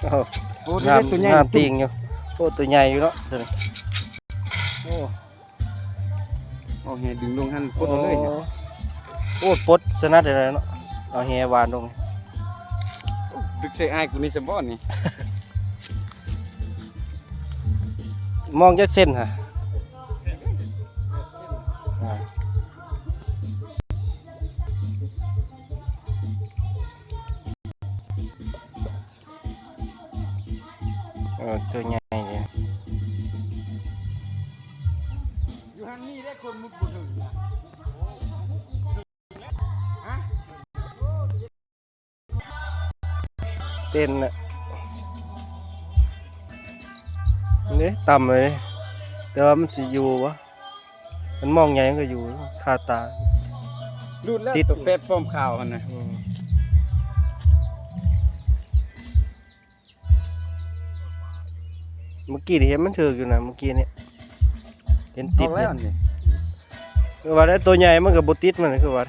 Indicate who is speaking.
Speaker 1: โอ้
Speaker 2: โอ้ได้ตัวใหญ่
Speaker 1: น้ำติงอยู่โอ้ตัวใหญ่อยู่เนาะตัวนี้โอ้
Speaker 2: โอเคดึงลงหันกดเอาเลยเนี่ย
Speaker 1: โอ้ปลดสนัดอะไรเนาะเอาแฮวานลง
Speaker 2: ดึกใส่อ้ายกูนี่สะบ่นี่
Speaker 1: มองจักเส้นฮะอ่าตัวใหญ่เนี่ย
Speaker 2: อยู่หันนี่ได้คนมุดบ่ถึงนะฮะ
Speaker 1: เต้นน่ะนี่ต่ำเลยแต่ว่ามันสิอยู่วะมันมองใหญ่มันก็อยู่คาตา
Speaker 2: ดูดแล้ว
Speaker 1: ติด
Speaker 2: ตัวเป็ดป้อมข่าวหั่นน่ะ
Speaker 1: เมื่อกี้ที่เห็นมันถืออยู่นะเมื่อกี้เนี่ยเห็นติด
Speaker 2: เอา
Speaker 1: เนี่
Speaker 2: แล้
Speaker 1: ยว
Speaker 2: นี่
Speaker 1: คือว่าได้ตัวใหญ่มันกับบติดมันคือว่า